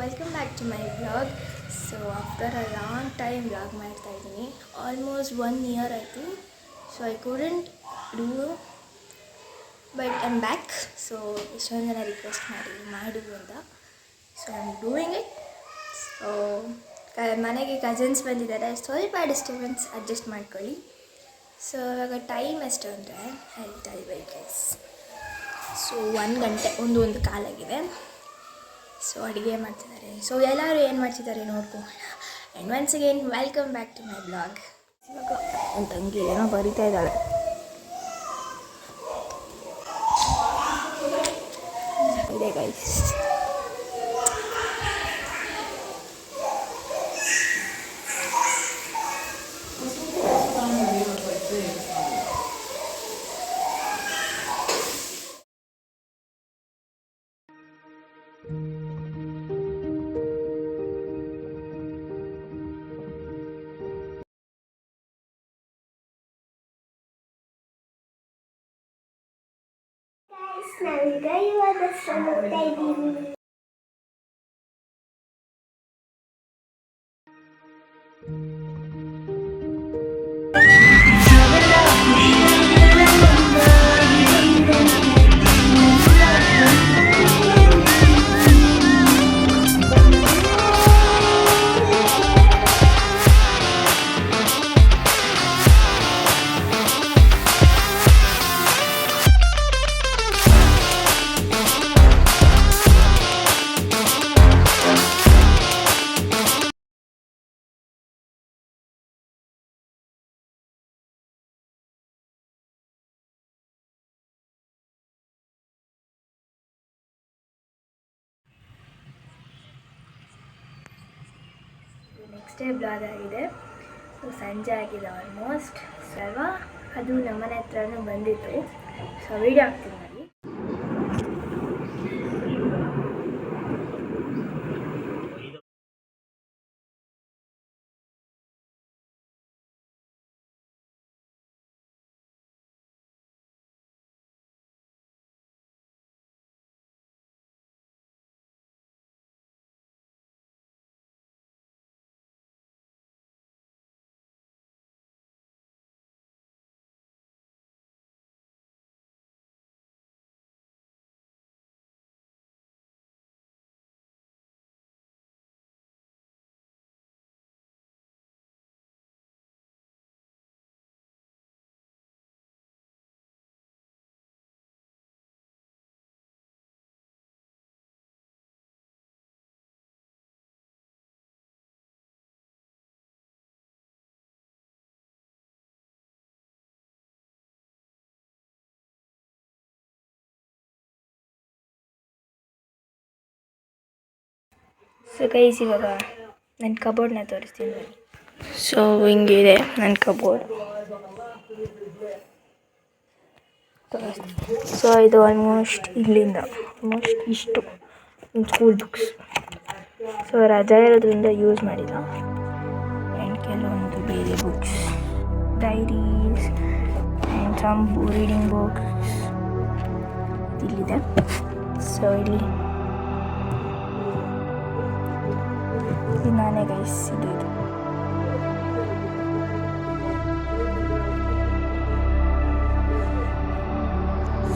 Welcome back to my vlog. So after a long time vlog ಮಾಡ್ತಾ ಇದ್ದೀನಿ. Almost 1 year ಆಯಿತು. So I couldn't do but I am back. So ಎಷ್ಟೊಂದು ಜನ request ಮಾಡು ಅಂತ. So I am doing it. So ಮನೆಗೆ cousins ಬಂದಿದ್ದಾರೆ, ಸ್ವಲ್ಪ ಡಿಸ್ಟರ್ಬೆನ್ಸ್ ಅಡ್ಜಸ್ಟ್ ಮಾಡ್ಕೊಳ್ಳಿ. ಸೊ ಇವಾಗ ಟೈಮ್ ಎಷ್ಟು ಅಂದರೆ ಹೇಳ್ತಾ ಇದ್ದೀವಿ ಗೈಸ್. ಸೊ 1 ಗಂಟೆ ಒಂದು ಕಾಲಾಗಿದೆ. ಸೊ ಅಡುಗೆ ಮಾಡ್ತಿದ್ದಾರೆ. ಸೊ ಎಲ್ಲರೂ ಏನು ಮಾಡ್ತಿದ್ದಾರೆ ನೋಡ್ಕೊಳ್ಳೋಣ. And once again welcome back to my blog. ಇವಾಗ ನನ್ನ ತಂಗಿ ಏನೋ ಬರಿತಾ ಇದ್ದಾಳೆ. ಇದೆ ಗೈಸ್. ನಾವೀಗ ಇವಾಗ ಹೋಗ್ತಾ ಇದ್ದೀವಿ. ನೆಕ್ಸ್ಟ್ ಡೇ ಬ್ಲಾಗ್ ಆಗಿದೆ. ಸೊ ಸಂಜೆ ಆಗಿದೆ ಆಲ್ಮೋಸ್ಟ್. ಅಲ್ವಾ, ಅದು ನಮ್ಮನೆ ಹತ್ರನೂ ಬಂದಿತ್ತು. ಸೊ ವೀಡಿಯೋ ಹಾಕ್ತೀನಿ ನೋಡಿ. ಸೊ ಗೈಸ್, ಇವಾಗ ನನ್ನ ಕಬೋರ್ಡ್ನ ತೋರಿಸ್ತೀನಿ ಬನ್ನಿ. ಸೊ ಹಿಂಗಿದೆ ನನ್ನ ಕಬೋರ್ಡ್. ಸೊ ಇದು ಆಲ್ಮೋಸ್ಟ್ ಇಷ್ಟು ಸ್ಕೂಲ್ ಬುಕ್ಸ್. ಸೊ ರಜಾ ಇರೋದ್ರಿಂದ ಯೂಸ್ ಮಾಡಿಲ್ಲ. ಆ್ಯಂಡ್ ಕೆಲವೊಂದು ಬೇರೆ books, diaries and some reading books ಇಲ್ಲಿದೆ. ಸೊ ಇಲ್ಲಿ ನಾನೇ ಗೈಸ್ ಇದು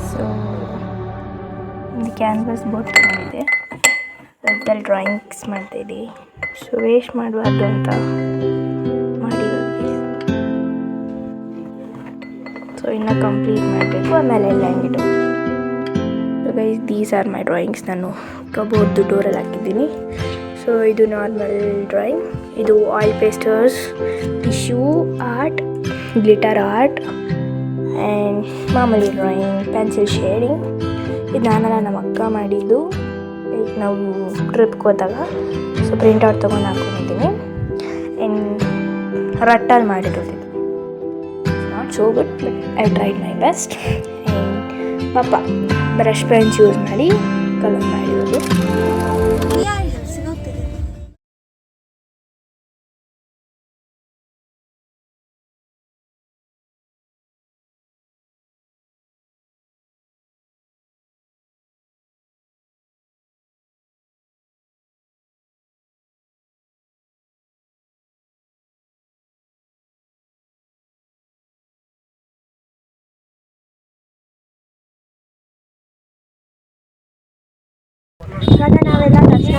ಸೊ ಇದು ಕ್ಯಾನ್ವಾಸ್ ಬೋರ್ಡ್ ಮಾಡಿದೆ. ಅದ್ರಲ್ಲಿ ಡ್ರಾಯಿಂಗ್ಸ್ ಮಾಡ್ತಾಯಿದ್ದೀವಿ. ಸೊ ವೇಸ್ಟ್ ಮಾಡಬಾರ್ದು ಅಂತ ಮಾಡಿರೋದು. ಸೊ ಇನ್ನು ಕಂಪ್ಲೀಟ್ ಮಾಡಬೇಕು, ಆಮೇಲೆ ಎಲ್ಲ ಹಂಗಿಟ್ಟು. So guys, these are my drawings. ನಾನು ಕಬೋರ್ಡ್ದು ಡೋರಲ್ಲಿ ಹಾಕಿದ್ದೀನಿ. ಸೊ ಇದು ನಾರ್ಮಲ್ ಡ್ರಾಯಿಂಗ್, ಇದು oil pastels, tissue art, glitter art and ಮಾಮೂಲಿ ಡ್ರಾಯಿಂಗ್, ಪೆನ್ಸಿಲ್ ಶೇಡಿಂಗ್. ಇದು ನಾನೆಲ್ಲ ನಮ್ಮ ಅಕ್ಕ ಮಾಡಿದ್ದು. ಈಗ ನಾವು ಟ್ರಿಪ್ಗೆ ಹೋದಾಗ ಸೊ ಪ್ರಿಂಟೌಟ್ ತೊಗೊಂಡು ಹಾಕೊಂಡಿದ್ದೀನಿ. ಆ್ಯಂಡ್ ರಟ್ಟಲ್ಲಿ ಮಾಡಿರೋದು. Not so good, but I tried my best. And ಪಾಪ ಬ್ರಷ್ ಪೆನ್ಸ್ ಯೂಸ್ ಮಾಡಿ ಕಲರ್ ಮಾಡಿರೋದು. ಇವಾಗ ನಾವೆಲ್ಲ ದರ್ಶನ